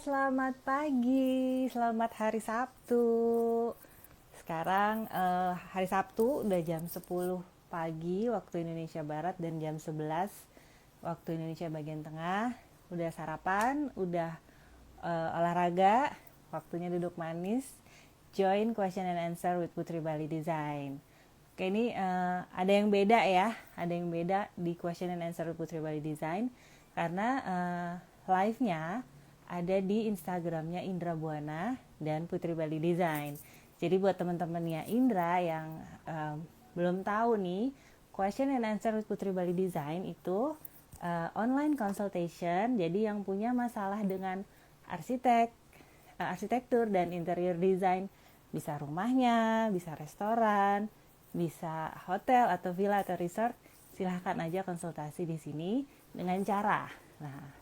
Selamat pagi, selamat hari Sabtu. Sekarang hari Sabtu udah jam 10 pagi waktu Indonesia Barat dan jam 11 waktu Indonesia bagian tengah. Udah sarapan, udah olahraga, waktunya duduk manis. Join question and answer with Putri Bali Design. Oke, ini ada yang beda ya, ada yang beda di question and answer with Putri Bali Design karena live-nya ada di Instagramnya Indra Buana dan Putri Bali Design. Jadi buat teman-temannya Indra yang belum tahu nih, question and answer with Putri Bali Design itu online consultation. Jadi yang punya masalah dengan arsitektur dan interior design, bisa rumahnya, bisa restoran, bisa hotel atau villa atau resort, silahkan aja konsultasi di sini dengan cara. Nah,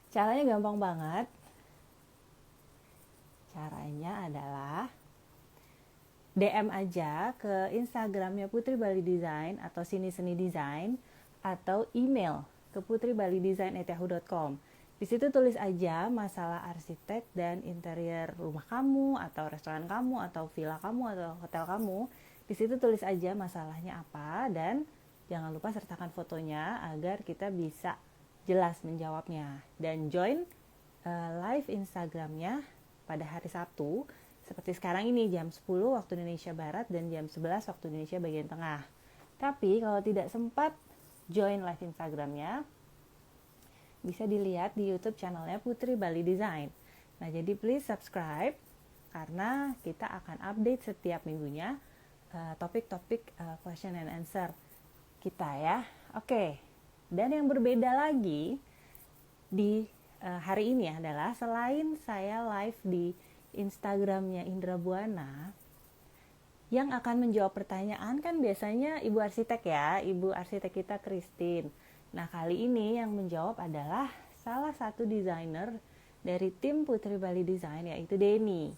caranya gampang banget. Caranya adalah DM aja ke Instagramnya Putri Bali Design atau Sini Seni Design atau email ke putribalidesign@yahoo.com. Di situ tulis aja masalah arsitek dan interior rumah kamu atau restoran kamu atau villa kamu atau hotel kamu. Di situ tulis aja masalahnya apa dan jangan lupa sertakan fotonya agar kita bisa jelas menjawabnya. Dan join live Instagramnya pada hari Sabtu seperti sekarang ini jam 10 waktu Indonesia Barat dan jam 11 waktu Indonesia bagian tengah. Tapi kalau tidak sempat join live Instagramnya, bisa dilihat di YouTube channelnya Putri Bali Design. Nah, jadi please subscribe karena kita akan update setiap minggunya topik-topik question and answer kita ya. Oke. Dan yang berbeda lagi di hari ini adalah selain saya live di Instagramnya Indra Buana, yang akan menjawab pertanyaan kan biasanya Ibu Arsitek ya, Ibu Arsitek kita Christine. Nah, kali ini yang menjawab adalah salah satu desainer dari tim Putri Bali Design, yaitu Denny.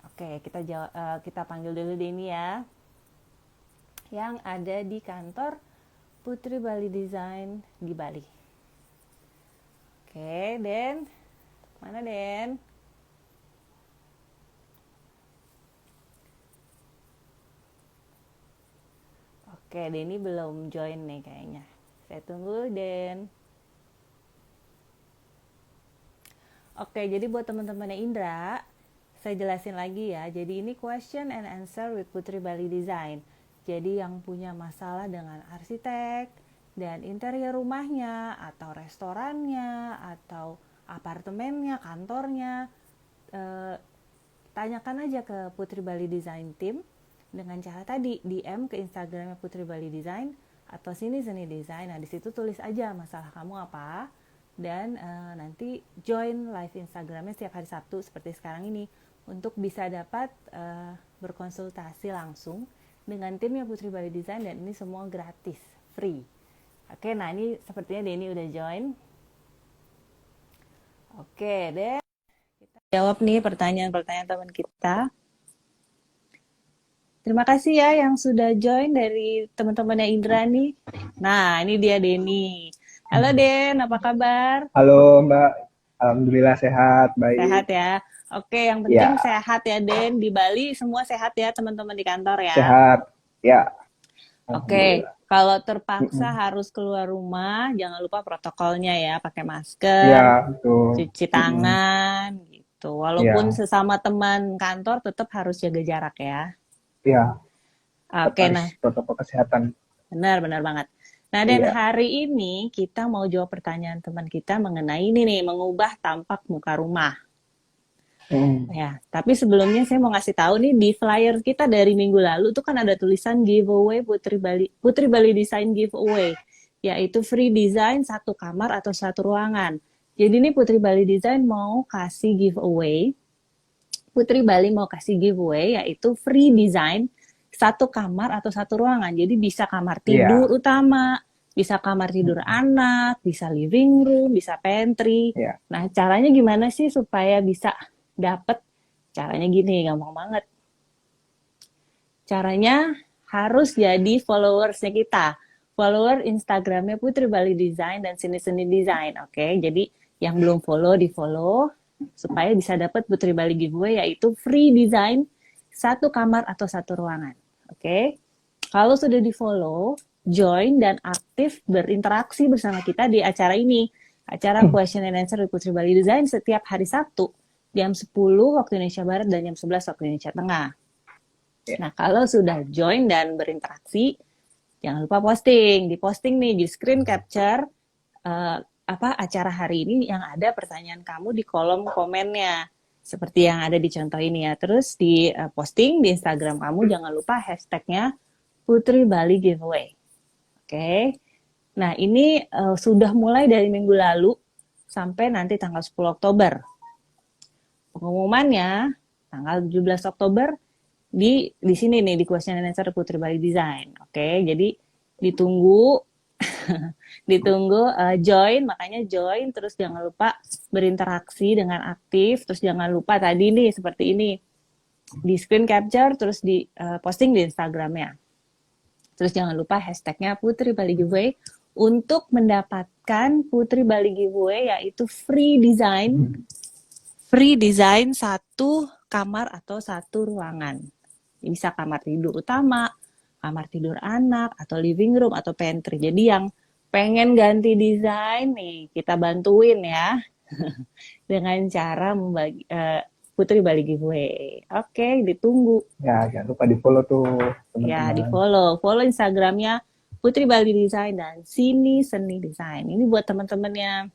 Oke, kita panggil dulu Denny ya, yang ada di kantor Putri Bali Design di Bali. Oke, Den. Mana Den? Oke, Denny belum join nih kayaknya. Saya tunggu, Den. Oke, jadi buat teman-temannya Indra, saya jelasin lagi ya. Jadi ini question and answer with Putri Bali Design. Jadi yang punya masalah dengan arsitek dan interior rumahnya atau restorannya atau apartemennya, kantornya, tanyakan aja ke Putri Bali Design Team dengan cara tadi DM ke Instagramnya Putri Bali Design atau Sini Seni Design. Nah, di situ tulis aja masalah kamu apa dan nanti join live Instagramnya setiap hari Sabtu seperti sekarang ini untuk bisa dapat berkonsultasi langsung dengan timnya Putri Bali Design, dan ini semua gratis, free. Oke, nah ini sepertinya Denny udah join. Oke deh, kita jawab nih pertanyaan-pertanyaan teman kita. Terima kasih ya yang sudah join dari teman-temannya Indra nih. Nah, ini dia Denny. Halo Den, apa kabar? Halo Mbak, Alhamdulillah sehat, Sehat baik. ya. Oke, yang penting Ya, sehat ya Den. Di Bali semua sehat ya teman-teman di kantor ya. sehat. Ya, Oke, Alhamdulillah. kalau terpaksa Mm-mm. harus keluar rumah, jangan lupa protokolnya ya, pakai Ya, masker, betul. cuci Mm-mm. tangan, gitu. Walaupun Ya, sesama teman kantor, tetap harus jaga jarak ya. ya, tetap Oke, harus nah, protokol kesehatan. benar banget. Nah, dan Iya. hari ini kita mau jawab pertanyaan teman kita mengenai ini nih, mengubah tampak muka rumah. Mm. Ya, tapi sebelumnya saya mau ngasih tahu nih di flyer kita dari minggu lalu tuh kan ada tulisan giveaway Putri Bali Design giveaway, yaitu free design satu kamar atau satu ruangan. Jadi ini Putri Bali Design mau kasih giveaway, Putri Bali mau kasih giveaway yaitu free design satu kamar atau satu ruangan. Jadi bisa kamar tidur Iya. utama, bisa kamar tidur Mm-mm. anak, bisa living room, bisa pantry. Iya. Nah, caranya gimana sih supaya bisa dapet? Caranya gini, gampang banget. Caranya harus jadi followersnya kita. Follower Instagramnya Putri Bali Design dan Sini Seni Design. Oke, jadi Yang belum follow, di follow supaya bisa dapat Putri Bali giveaway, yaitu free design 1 kamar atau 1 ruangan. Oke. Kalau sudah di follow, join dan aktif berinteraksi bersama kita di acara ini. Acara Question and Answer di Putri Bali Design setiap hari Sabtu jam 10 waktu Indonesia Barat dan jam 11 waktu Indonesia Tengah. Nah, kalau sudah join dan berinteraksi, jangan lupa posting. Di posting nih, di screen capture acara hari ini yang ada pertanyaan kamu di kolom komennya. Seperti yang ada di contoh ini ya. Terus di posting di Instagram kamu, jangan lupa hashtagnya Putri Bali Giveaway. Oke. Nah, ini sudah mulai dari minggu lalu sampai nanti tanggal 10 Oktober. Pengumumannya tanggal 17 Oktober di sini nih, di Question and Answer Putri Bali Design. Oke, jadi ditunggu join, makanya join, terus jangan lupa berinteraksi dengan aktif, terus jangan lupa tadi nih seperti ini, di screen capture, terus di posting di Instagramnya. Terus jangan lupa hashtagnya Putri Bali Giveaway untuk mendapatkan Putri Bali Giveaway, yaitu free design 1 kamar atau 1 ruangan. Bisa kamar tidur utama, kamar tidur anak, atau living room, atau pantry. Jadi yang pengen ganti desain nih, kita bantuin ya. Dengan cara membagi Putri Bali Giveaway. Oke, ditunggu. Ya, jangan lupa di-follow tuh, teman-teman. Ya, di-follow. Follow Instagramnya Putri Bali Design dan Sini Seni Design. Ini buat teman-temannya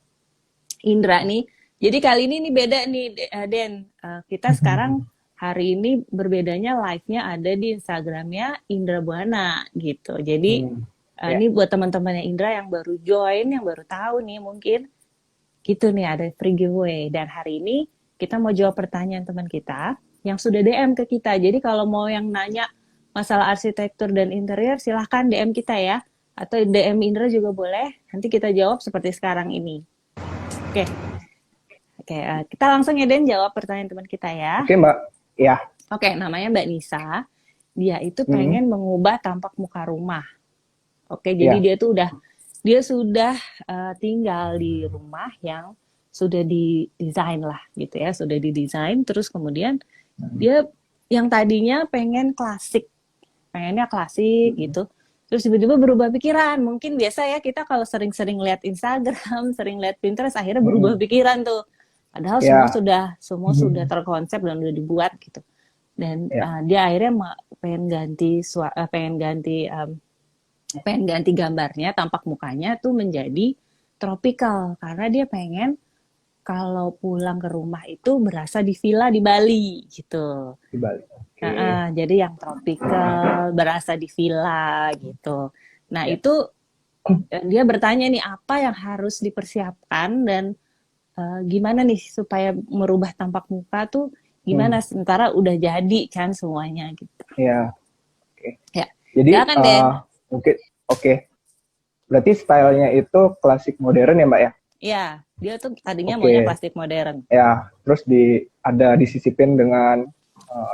Indra nih. Jadi kali ini beda nih, Den. Kita sekarang hari ini berbedanya live-nya ada di Instagramnya Indra Buana gitu. Jadi ini buat teman-temannya Indra yang baru join, yang baru tahu nih mungkin gitu nih, ada free giveaway. Dan hari ini kita mau jawab pertanyaan teman kita yang sudah DM ke kita. Jadi kalau mau yang nanya masalah arsitektur dan interior, silahkan DM kita ya. Atau DM Indra juga boleh. Nanti kita jawab seperti sekarang ini. Oke, kita langsung ya Den jawab pertanyaan teman kita ya. Oke Mbak, ya. Oke, namanya Mbak Nisa. Dia itu pengen mengubah tampak muka rumah. Oke, jadi dia sudah tinggal di rumah yang sudah didesain lah gitu ya, sudah didesain, terus kemudian dia yang tadinya pengennya klasik gitu, terus tiba-tiba berubah pikiran. Mungkin biasa ya kita kalau sering-sering lihat Instagram, sering lihat Pinterest, akhirnya berubah pikiran tuh. Padahal semua sudah terkonsep dan udah dibuat gitu. Dan dia akhirnya pengen ganti gambarnya, tampak mukanya tuh menjadi tropical, karena dia pengen kalau pulang ke rumah itu berasa di villa di Bali gitu. Di Bali. Jadi yang tropical, berasa di villa gitu. Nah itu dia bertanya nih, apa yang harus dipersiapkan dan gimana nih supaya merubah tampak muka tuh gimana, sementara udah jadi kan semuanya gitu. Iya. Oke. Ya. Jadi mungkin berarti stylenya itu klasik modern ya Mbak ya? Iya, dia tuh tadinya maunya klasik modern. Ya, terus disisipin dengan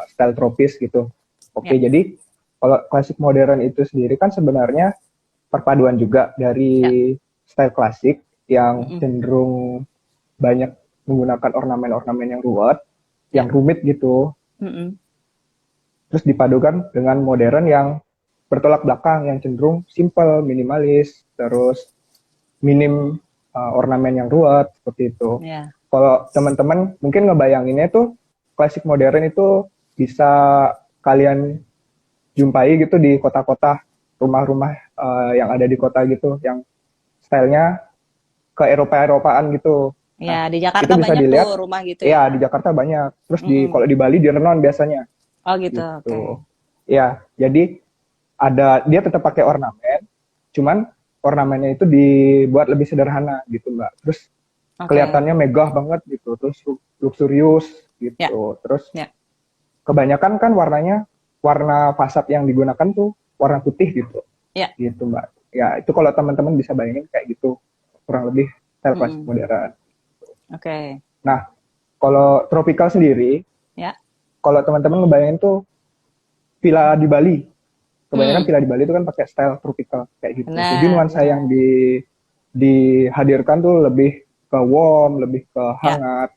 style tropis gitu. Jadi kalau klasik modern itu sendiri kan sebenarnya perpaduan juga dari style klasik yang cenderung banyak menggunakan ornamen-ornamen yang ruwet, yang rumit gitu. Terus dipadukan dengan modern yang bertolak belakang, yang cenderung simple, minimalis, terus minim ornamen yang ruwet seperti itu. Kalau teman-teman mungkin ngebayanginnya tuh klasik modern itu bisa kalian jumpai gitu di kota-kota, rumah-rumah yang ada di kota gitu, yang stylenya ke Eropa-Eropaan gitu. Ya, di Jakarta banyak dilihat, tuh rumah gitu ya. Iya, di Jakarta banyak. Terus kalau di Bali di Renon biasanya. Oh gitu. Ya, jadi dia tetap pakai ornamen, cuman ornamennya itu dibuat lebih sederhana gitu Mbak. Terus kelihatannya megah banget gitu, terus luxurious gitu. Terus kebanyakan kan warna fasad yang digunakan tuh warna putih gitu. Gitu Mbak. Ya, itu kalau teman-teman bisa bayangin kayak gitu, kurang lebih style klasik modern. Nah, kalau tropical sendiri, kalau teman-teman ngebayangin tuh villa di Bali. Kebanyakan villa di Bali itu kan pakai style tropical kayak gitu. Jadi nuansa yang dihadirkan tuh lebih ke warm, lebih ke Ya, hangat,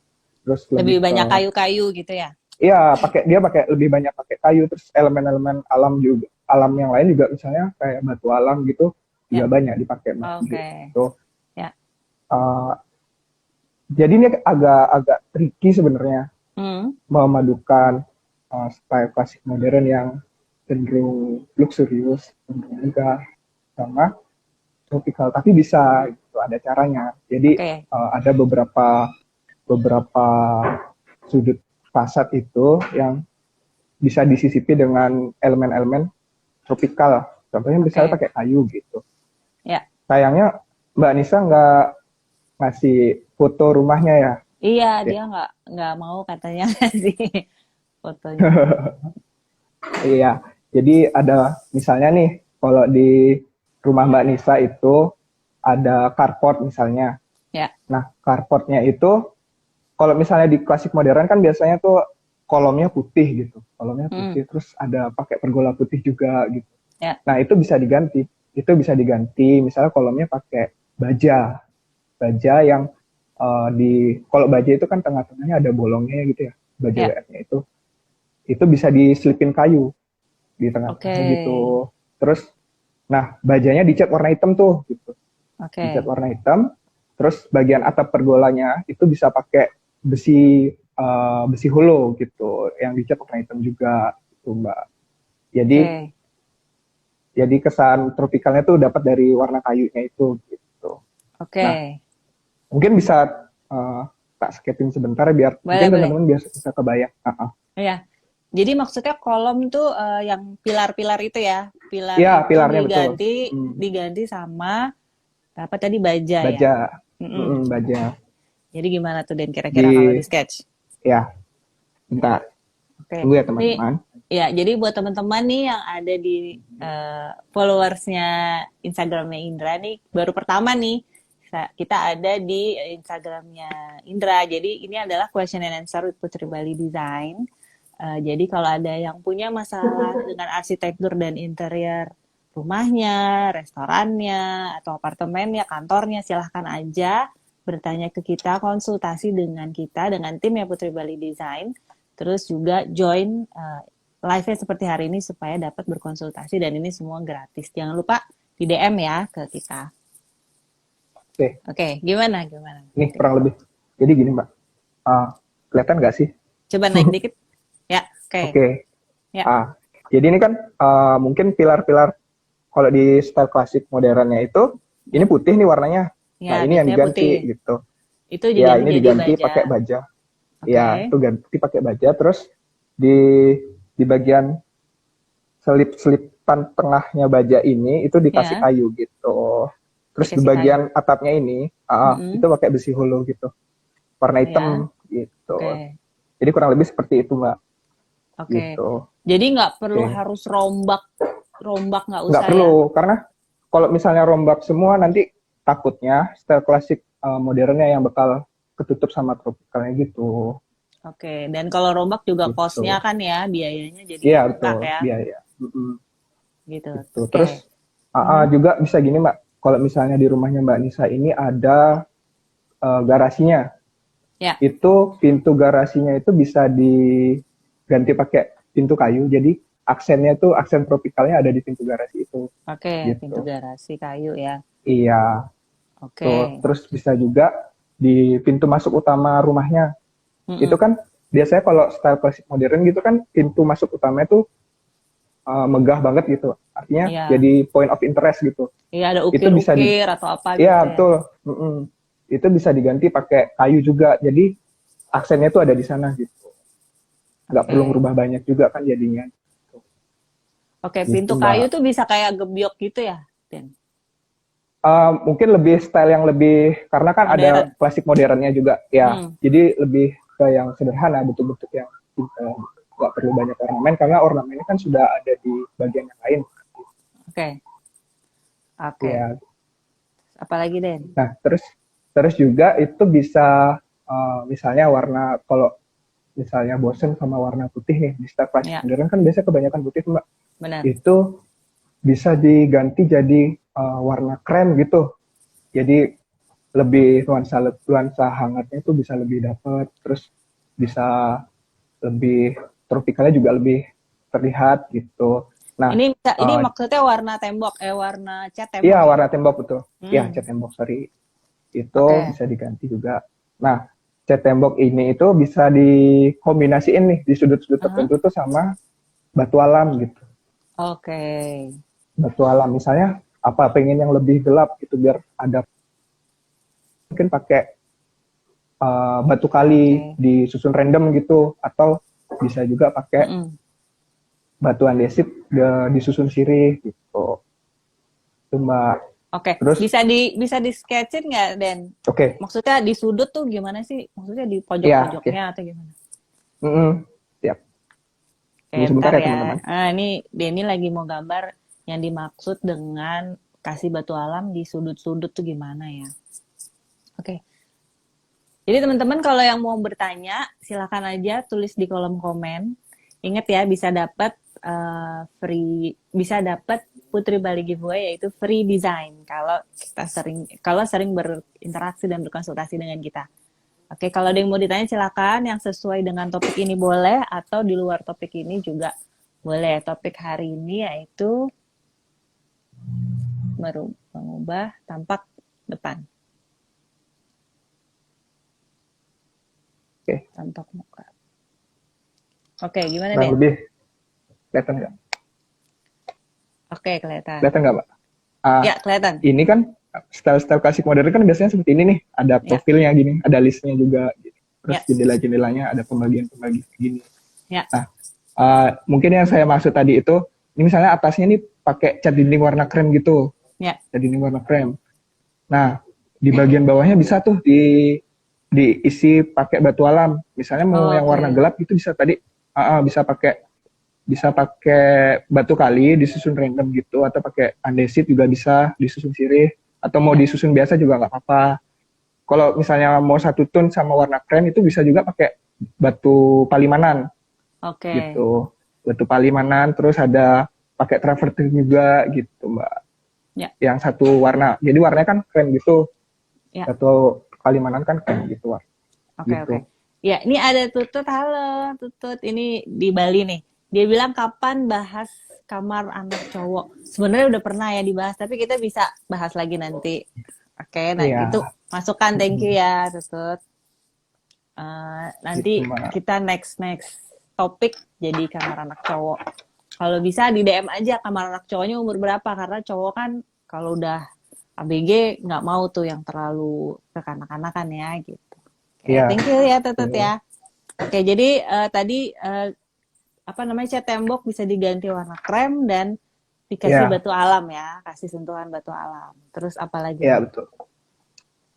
terus lebih lebih ke banyak kayu-kayu gitu ya. iya pakai lebih banyak pakai kayu, terus elemen-elemen alam juga, alam yang lain juga misalnya kayak batu alam gitu juga Ya, banyak dipakai Mbak oke. gitu. Ya. Uh, jadi ini agak tricky sebenarnya Hmm. memadukan style klasik modern yang cenderung luxurious, cenderung megah sama tropical, tapi bisa gitu, ada caranya. Jadi Oke. ada beberapa sudut fasad itu yang bisa disisipi dengan elemen-elemen tropikal. Contohnya misalnya Oke. pakai kayu gitu. Ya. Sayangnya Mbak Nisa nggak ngasih foto rumahnya ya. Iya, Ya. dia nggak mau katanya sih fotonya. Iya. Jadi ada misalnya nih kalau di rumah Mbak Nisa itu ada carport misalnya. Ya. Nah, carportnya itu kalau misalnya di klasik modern kan biasanya tuh kolomnya putih gitu. Kolomnya Hmm. putih terus ada pakai pergola putih juga gitu. Ya. Nah, itu bisa diganti. Itu bisa diganti misalnya kolomnya pakai baja. Baja yang di kalau baja itu kan tengah-tengahnya ada bolongnya gitu ya. Baja Ya. WF-nya itu bisa diselipin kayu di Oke. tengah-tengahnya gitu. Terus nah, bajanya dicat warna hitam tuh gitu. Dicat Oke. warna hitam. Terus bagian atap pergolanya itu bisa pakai besi holo gitu yang dicat warna hitam juga gitu Mbak. Jadi Oke. jadi kesan tropikalnya tuh dapat dari warna kayunya itu gitu. Nah, Oke. mungkin bisa tak skepin sebentar biar Boleh, mungkin boleh. teman-teman biar bisa kebayang. Iya. Jadi maksudnya kolom tuh yang pilar-pilar itu ya. Pilar Iya, itu pilarnya betul. diganti diganti sama apa tadi baja ya. Baja, Mm-mm. baja Jadi gimana tuh Den kira-kira kalau di di sketch? ya bentar. Oke. Tunggu ya Nih teman-teman. ya, jadi buat teman-teman nih yang ada di followersnya Instagramnya Indra nih, baru pertama nih kita ada di Instagramnya Indra. Jadi ini adalah question and answer with Putri Bali Design. Jadi kalau ada yang punya masalah dengan arsitektur dan interior rumahnya, restorannya, atau apartemennya, kantornya, silahkan aja bertanya ke kita, konsultasi dengan kita, dengan tim ya Putri Bali Design. Terus juga join live-nya seperti hari ini supaya dapat berkonsultasi dan ini semua gratis. Jangan lupa di DM ya ke kita. Oke, Oke, gimana? ini kurang lebih. Jadi gini Mbak, kelihatan nggak sih? Coba naik dikit. Ya, oke. Oke. Ya, Jadi ini kan mungkin pilar-pilar kalau di style klasik modernnya itu ini putih nih warnanya. Nah ya ini yang biasanya diganti putih. gitu. Itu Ya diganti ini jadi diganti baja. pakai baja. Ya Oke. itu ganti pakai baja. Terus di bagian selip-selipan tengahnya baja ini itu dikasih Ya, kayu gitu. Terus di dikasih kayu. bagian atapnya ini itu Mm-mm. pakai besi holo gitu. Warna Ya, hitam gitu. oke. Jadi kurang lebih seperti itu Mbak. Oke. Gitu. Jadi nggak perlu Oke. harus rombak, rombak nggak Nggak usah ya. perlu karena kalau misalnya rombak semua nanti takutnya style klasik modernnya yang bakal ketutup sama tropikalnya gitu. Oke. Dan kalau rombak juga Gitu. cost-nya kan ya, biayanya jadi Iya bengkak betul ya. biaya. Gitu. Gitu. Terus Oke. Mhm. juga bisa gini Mbak, kalau misalnya di rumahnya Mbak Nisa ini ada garasinya, Ya. itu pintu garasinya itu bisa diganti pakai pintu kayu. Jadi aksennya tuh aksen tropikalnya ada di pintu garasi itu. Oke, pintu Gitu. garasi kayu ya. Iya. Tuh. Oke. Terus bisa juga di pintu masuk utama rumahnya. Itu Mm-mm. kan biasanya kalau style klasik modern gitu kan pintu masuk utamanya tuh megah banget gitu. Artinya Iya. jadi point of interest gitu. Iya ada Itu bisa ukir-ukir atau apa gitu ya ya. betul. Itu bisa diganti pakai kayu juga. Jadi aksennya tuh ada di sana gitu. Nggak perlu Oke. ngerubah banyak juga kan jadinya. Oke, Gitu pintu kayu Mbak. tuh bisa kayak gebyok gitu ya, Den? Mungkin lebih style yang lebih karena kan ada Modern. klasik modernnya juga ya. Hmm. Jadi lebih ke yang sederhana, bentuk-bentuk yang simple. Nggak perlu banyak ornamen karena ornamennya kan sudah ada di bagian yang lain. Oke. Oke. Ya. Apalagi, Den? Nah, terus juga itu bisa misalnya warna kalau misalnya bosen sama warna putih nih di style klasik Ya, modern kan biasanya kebanyakan putih Mbak. benar. Itu bisa diganti jadi warna krem gitu. Jadi lebih nuansa hangatnya itu bisa lebih dapat, terus bisa lebih tropikalnya juga lebih terlihat gitu. Nah, Ini maksudnya warna tembok, warna cat iya tembok ya? warna tembok betul. Iya, cat Hmm, tembok, sorry. Itu oke. bisa diganti juga. Nah, cat tembok ini itu bisa dikombinasiin nih di sudut-sudut Aha. tertentu tuh sama batu alam gitu. Oke. Batu alam misalnya apa pengen yang lebih gelap gitu biar ada, mungkin pakai batu kali Oke. disusun random gitu, atau bisa juga pakai Mm-mm. batu andesit disusun sirih gitu. Itu Mbak. Oke, Terus bisa di sketchin nggak, Den? oke, Maksudnya di sudut tuh gimana sih? Maksudnya di ya oke. pojok-pojoknya atau gimana? Siap. Oke, Tunggu sebentar bentar ya ya. teman-teman. Ini Denny lagi mau gambar yang dimaksud dengan kasih batu alam di sudut-sudut tuh gimana ya? Oke. Jadi teman-teman kalau yang mau bertanya, silakan aja tulis di kolom komen. Ingat ya, bisa dapat Putri Bali giveaway yaitu free design kalau sering berinteraksi dan berkonsultasi dengan kita. Oke, kalau ada yang mau ditanya silakan, yang sesuai dengan topik ini boleh atau di luar topik ini juga boleh. Topik hari ini yaitu mengubah tampak depan, Oke, tampak muka. Oke, gimana kurang Den? lebih kelihatan nggak? Oke, kelihatan. Kelihatan nggak Mbak? Ah, Ya, kelihatan. ini kan style-style klasik modern kan biasanya seperti ini nih, ada Ya, profilnya gini, ada listnya juga, gitu. Terus ya, jendela-jendelanya ada pembagian-pembagian gini. ya. Nah, mungkin yang saya maksud tadi itu, ini misalnya atasnya nih pakai cat dinding warna krem gitu, Ya. cat dinding warna krem. Nah, di bagian bawahnya bisa tuh diisi pakai batu alam. Misalnya mau yang warna Oke. gelap itu bisa tadi, bisa pakai batu kali disusun random gitu, atau pakai andesit juga bisa disusun sirih, atau mau Ya. disusun biasa juga nggak apa-apa. Kalau misalnya mau satu tone sama warna krem itu bisa juga pakai batu palimanan Oke. gitu. Batu palimanan, terus ada pakai travertine juga gitu Mbak. Ya. Yang satu warna, jadi warnanya kan krem gitu. Ya. Satu palimanan kan krem gitu Oke, oke. gitu. Ya, ini ada Tutut. Halo, Tutut. Ini di Bali nih. Dia bilang kapan bahas kamar anak cowok. Sebenarnya udah pernah ya dibahas, tapi kita bisa bahas lagi nanti. Oke, nah itu Iya, masukan. Thank you ya, Tutut. gitu Nanti Mbak. kita next topik jadi kamar anak cowok. Kalau bisa di DM aja kamar anak cowoknya umur berapa, karena cowok kan kalau udah ABG nggak mau tuh yang terlalu kekanak-kanakan ya gitu. Oke, Iya. thank you ya Tutut Gitu. ya. Oke, jadi tadi apa namanya, cat tembok bisa diganti warna krem dan dikasih Iya, batu alam ya, kasih sentuhan batu alam. Terus apa lagi iya nih? betul.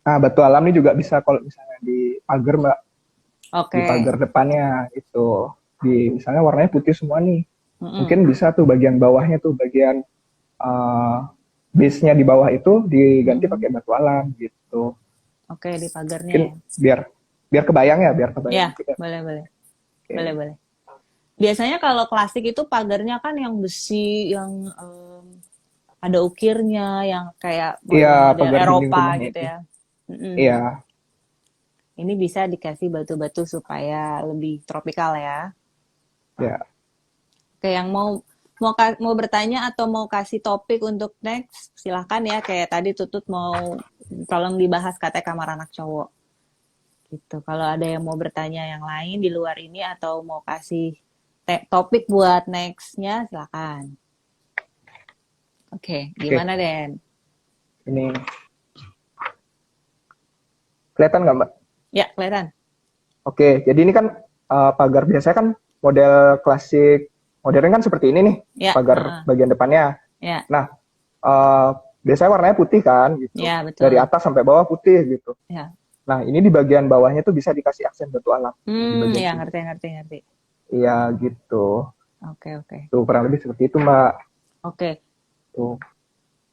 Nah, batu alam ini juga bisa kalau misalnya di pagar Mbak, di Oke. pagar depannya itu. Misalnya warnanya putih semua nih. Mm-mm. Mungkin bisa tuh bagian bawahnya tuh, bagian uh, base-nya di bawah itu diganti Mm-mm. pakai batu alam gitu. Oke, di pagarnya Mungkin ya. biar biar kebayang ya, biar Ya, kebayang gitu ya. boleh boleh. Boleh Oke. boleh. Biasanya kalau klasik itu pagarnya kan yang besi, yang ada ukirnya, yang kayak Iya, model-model pagar dinding Eropa rumahnya gitu itu. ya. Mm-mm. Iya, Ini bisa dikasih batu-batu supaya lebih tropikal ya. ya. Oke, yang mau bertanya atau mau kasih topik untuk next, silahkan ya. Kayak tadi Tutut mau tolong dibahas katanya kamar anak cowok. Gitu. Kalau ada yang mau bertanya yang lain di luar ini atau mau kasih topik buat nextnya, silahkan. Oke, Oke. gimana Den? Ini kelihatan nggak Mbak? Ya, kelihatan. Oke, jadi ini kan pagar biasanya kan model klasik modern kan seperti ini nih, Ya, pagar bagian depannya. ya, Nah, eh, biasanya warnanya putih kan gitu. ya Dari betul. atas sampai bawah putih gitu. Ya. Nah, ini di bagian bawahnya tuh bisa dikasih aksen batu alam di bagian Ya sini. ngerti, ngerti, ngerti. Iya, gitu. Oke, oke. Tuh kurang lebih seperti itu, Mbak. Oke. Tuh.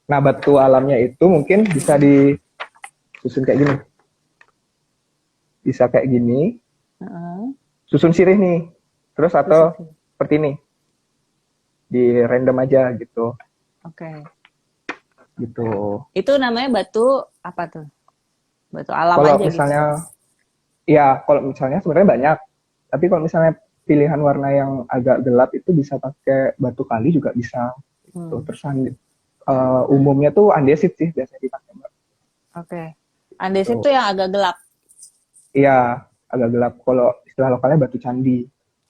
Nah, batu alamnya itu mungkin bisa disusun kayak gini. Bisa kayak gini, Heeh. susun sirih nih. Terus Terus atau sih. seperti ini, di random aja gitu. Oke. Gitu. Itu namanya batu apa tuh? batu alam Kalau aja gitu. misalnya, ya kalau misalnya sebenarnya banyak, tapi kalau misalnya pilihan warna yang agak gelap itu bisa pakai batu kali juga bisa. Gitu. Hmm. Terus umumnya tuh andesit sih biasanya dipakai, Mbak. Oke. Andesit Tuh. tuh yang agak gelap. Iya, agak gelap. Kalau istilah lokalnya batu candi.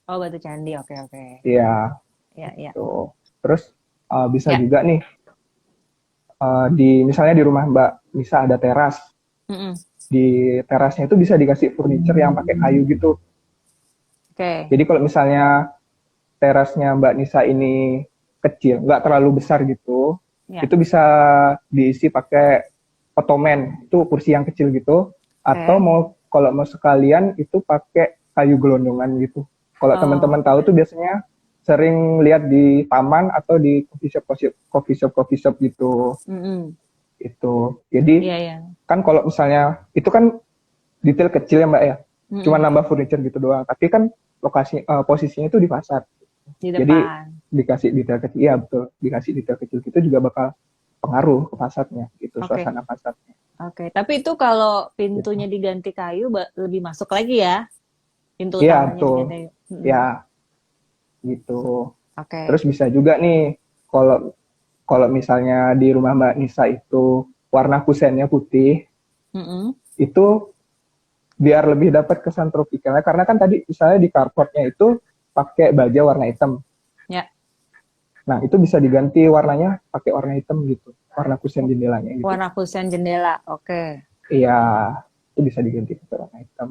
Oh, batu candi. Oke, oke. Iya, Ya, ya. tuh. Terus bisa Ya. juga nih misalnya di rumah Mbak bisa ada teras. Mm-mm. Di terasnya itu bisa dikasih furniture yang pakai kayu gitu. Oke. Jadi kalau misalnya terasnya Mbak Nisa ini kecil, nggak terlalu besar gitu, Ya. itu bisa diisi pakai ottoman, itu kursi yang kecil gitu, atau Oke. kalau mau sekalian itu pakai kayu gelondongan gitu. Kalau Oh. teman-teman tahu tuh biasanya sering lihat di taman atau di coffee shop gitu. Mm-mm. Itu. Jadi Iya, ya. kan kalau misalnya itu kan detail kecil ya Mbak ya, cuma Mm-mm. nambah furniture gitu doang. Tapi kan posisinya itu di fasad. Di Jadi depan. dikasih detail kecil, iya betul, dikasih detail kecil gitu juga bakal pengaruh ke fasadnya, gitu, Oke. suasana fasadnya. Oke. Tapi itu kalau Gitu. pintunya diganti kayu lebih masuk lagi ya. Pintu Iya utamanya betul, diganti kayu. Mm-mm. ya gitu. Oke. Terus bisa juga nih kalau kalau misalnya di rumah Mbak Nisa itu warna kusennya putih, Mm-mm. itu biar lebih dapat kesan tropikalnya. Karena kan tadi misalnya di carportnya itu pakai baja warna hitam. Ya. Nah, itu bisa diganti warnanya pakai warna hitam gitu. Warna kusen jendelanya gitu. Warna kusen jendela. Oke. Iya, itu bisa diganti pakai warna hitam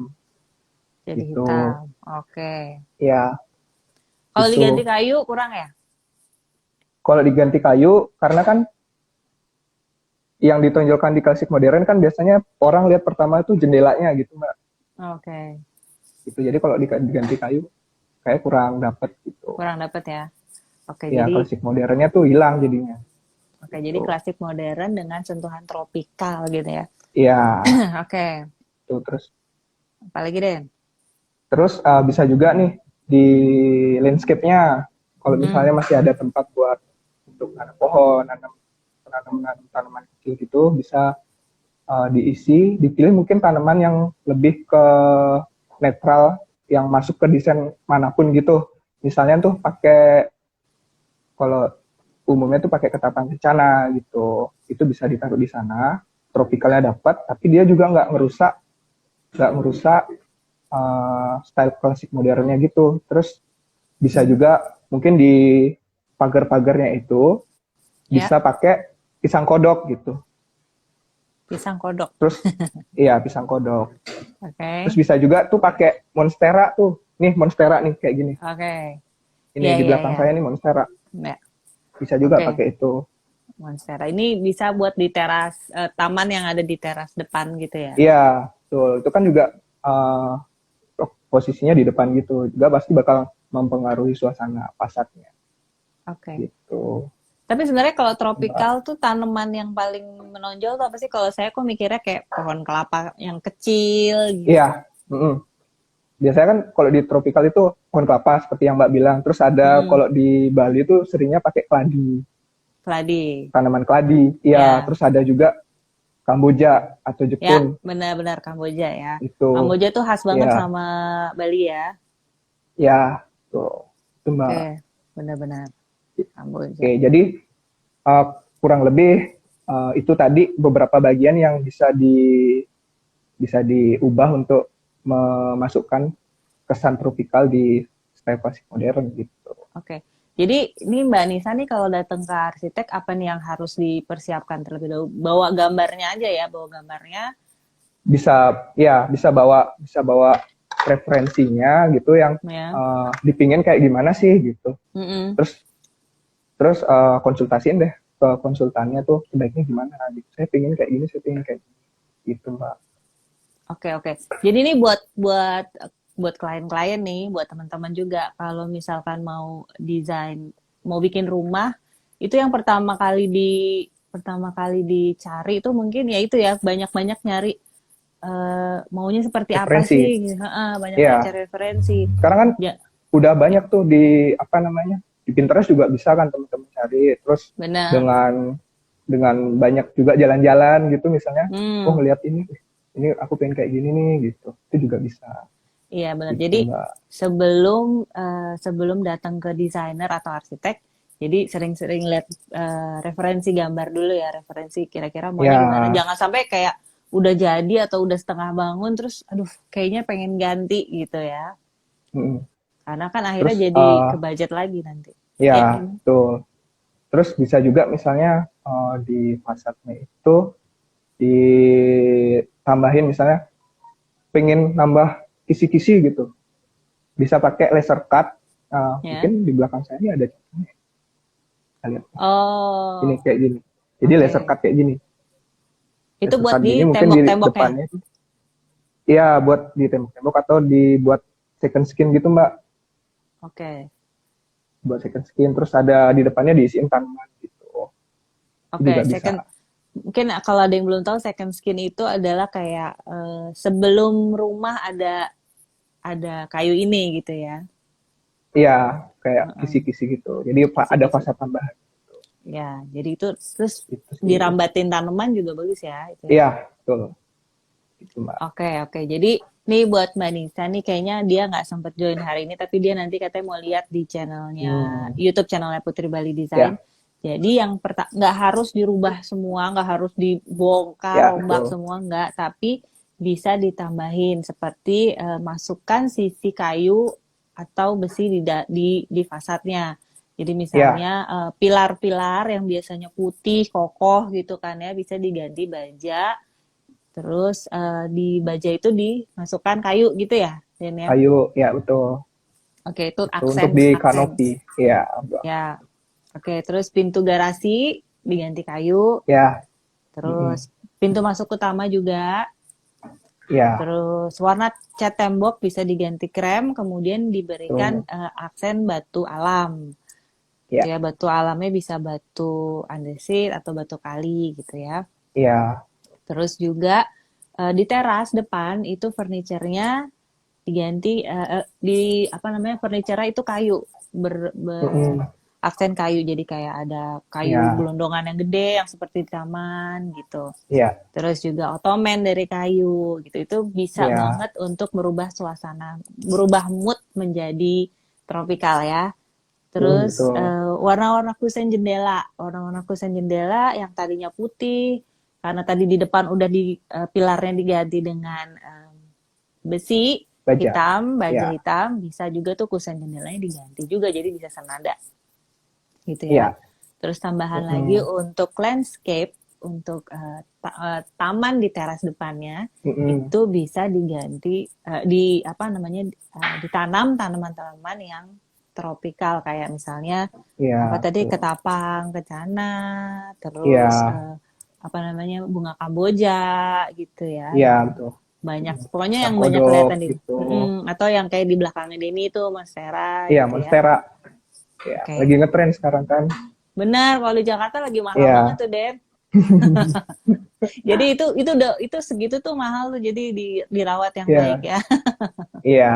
Jadi gitu. hitam. Oke. Ya, Kalau diganti itu. kayu kurang ya? Kalau diganti kayu, karena kan yang ditonjolkan di klasik modern kan biasanya orang lihat pertama itu jendelanya gitu, Mbak. Oke. Gitu. Jadi kalau diganti kayu, kayak kurang dapet gitu. Kurang dapet ya. Oke, Ya, jadi klasik modernnya tuh hilang jadinya. jadi Gitu. klasik modern dengan sentuhan tropikal gitu ya. Iya, Oke. itu terus. Apalagi deh? Bisa juga nih di landscape-nya. Kalau misalnya Mm-mm. masih ada tempat buat untuk nanam pohon, nanam tanaman kecil gitu, bisa dipilih mungkin tanaman yang lebih ke netral, yang masuk ke desain manapun gitu. Misalnya tuh kalau umumnya tuh pakai ketapang kencana gitu, itu bisa ditaruh di sana, tropikalnya dapat, tapi dia juga nggak merusak style klasik modernnya gitu. Terus bisa juga mungkin di pagar-pagarnya itu Ya, bisa pakai pisang kodok gitu. pisang kodok. Terus iya pisang kodok. Terus Oke. bisa juga tuh pakai monstera tuh. Nih monstera nih kayak gini. Oke. Ini Ya, di ya, belakang ya. saya nih monstera. Ya. Bisa juga Oke. pakai itu. Monstera. Ini bisa buat di teras taman yang ada di teras depan gitu ya. Iya, betul. Itu kan juga uh, posisinya di depan gitu. Juga pasti bakal mempengaruhi suasana fasadnya Oke. gitu. Tapi sebenarnya kalau Mbak. tropikal tuh tanaman yang paling menonjol tuh apa sih? Kalau saya kok mikirnya kayak pohon kelapa yang kecil Iya, gitu. mm-mm. Biasanya kan kalau di tropical itu pohon kelapa seperti yang Mbak bilang. Terus ada Mm-mm. kalau di Bali itu seringnya pakai keladi, Keladi. tanaman keladi. Iya, Ya, terus ada juga Kamboja atau ya, Jepun benar-benar Kamboja ya. itu. Kamboja tuh khas banget Ya, sama Bali ya. ya, tuh. Itu Mbak. Oke, benar-benar Kamboja. Oke, jadi uh, kurang lebih itu tadi beberapa bagian yang bisa diubah untuk memasukkan kesan tropikal di style klasik modern gitu. Oke. Jadi ini Mbak Nisa nih kalau datang ke arsitek apa nih yang harus dipersiapkan terlebih dahulu? Bawa gambarnya aja ya, bawa gambarnya. Bisa bawa referensinya gitu yang Ya. dipingin kayak gimana sih gitu. Mm-mm. Terus terus konsultasiin deh ke konsultannya tuh sebaiknya gimana gitu. Saya pingin kayak gini, saya pingin kayak gini. Gitu Mbak. Oke, oke. Jadi ini buat klien-klien nih, buat teman-teman juga kalau misalkan mau desain, mau bikin rumah, itu yang pertama kali dicari itu mungkin ya itu ya banyak-banyak nyari maunya seperti apa Referensi. sih? Heeh, banyak-banyak Ya, cari referensi. sekarang kan Ya, udah ya, banyak tuh di apa namanya? Di Pinterest juga bisa kan teman-teman cari. Terus benar. dengan banyak juga jalan-jalan gitu misalnya, oh Hmm, ngeliat ini, ini aku pengen kayak gini nih gitu. Itu juga bisa Iya benar. gitu, Jadi Mbak. sebelum datang ke desainer atau arsitek, jadi sering-sering lihat referensi gambar dulu ya, referensi kira-kira maunya gimana. Ya, Jangan sampai kayak udah jadi atau udah setengah bangun terus, aduh kayaknya pengen ganti gitu ya. mm. Karena kan akhirnya Terus jadi ke budget lagi nanti. Ya ya gimana? tuh. Terus bisa juga misalnya di fasadnya itu ditambahin misalnya pengen nambah kisi-kisi gitu. Bisa pakai laser cut. Ya. Mungkin di belakang saya ini ada contohnya. Kita lihat. Ini Oh, kayak gini. Jadi laser oke. cut kayak gini. Itu Laser buat cut di gini mungkin di tembok-temboknya. depannya. Iya, buat di tembok-tembok atau dibuat second skin gitu, Mbak. Oke. Buat second skin. Terus ada di depannya diisiin tanaman gitu. Itu Oke, juga bisa. second mungkin kalau ada yang belum tahu second skin itu adalah kayak sebelum rumah ada kayu ini gitu ya. Iya, kayak Heeh, kisi-kisi gitu. Jadi ada kisi-kisi. fasad tambahan. Ya, jadi itu terus Itu sih. dirambatin tanaman juga bagus ya itu ya. Iya, betul. Itu, Mbak. Oke, oke. Jadi nih buat Mbak Nisa nih kayaknya dia nggak sempet join hari ini tapi dia nanti katanya mau lihat di channelnya Hmm, YouTube channelnya Putri Bali Design. ya, Jadi yang nggak harus dirubah semua, nggak harus dibongkar, ya, rombak betul. semua nggak, tapi bisa ditambahin seperti masukkan sisi kayu atau besi di fasadnya. Jadi Ya, misalnya pilar-pilar yang biasanya putih kokoh gitu kan ya bisa diganti baja. Terus di baja itu dimasukkan kayu gitu ya, Den ya. kayu, ya betul. Oke, itu Itu aksen untuk di aksen. kanopi. Ya, Ya, oke. Terus pintu garasi diganti kayu. ya, Terus mm-mm. pintu masuk utama juga. Ya, Terus warna cat tembok bisa diganti krem, kemudian diberikan betul. aksen batu alam. Gitu Ya, ya, batu alamnya bisa batu andesit atau batu kali gitu ya. ya, Terus juga di teras depan itu furniturnya diganti di apa namanya furniture itu kayu mm-mm. aksen kayu jadi kayak ada kayu Ya, gelondongan yang gede yang seperti di taman gitu ya, terus juga ottoman dari kayu gitu itu bisa ya, banget untuk merubah suasana merubah mood menjadi tropikal ya terus betul. warna-warna kusen jendela yang tadinya putih karena tadi di depan udah di pilarnya diganti dengan besi Baja. hitam, baja Ya, hitam, bisa juga tuh kusen jendelanya diganti juga jadi bisa senada gitu ya. ya, Terus tambahan lagi mm-mm. untuk landscape untuk taman di teras depannya Mm-mm. itu bisa diganti di apa namanya ditanam tanaman-tanaman yang tropikal kayak misalnya apa Ya, tadi betul. ketapang, kecana, terus Ya, apa namanya bunga kamboja gitu ya ya, yang betul. banyak Mm. pokoknya Pisang yang banyak kodok kelihatan di gitu. atau yang kayak di belakangnya Denny itu Monstera Iya, gitu ya. Monstera. Ya, lagi Oke. ngetren sekarang kan. Benar, kalau di Jakarta lagi mahal banget Iya, tuh, Den. Jadi itu udah itu segitu tuh mahal tuh. Jadi dirawat yang baik iya, ya, iya.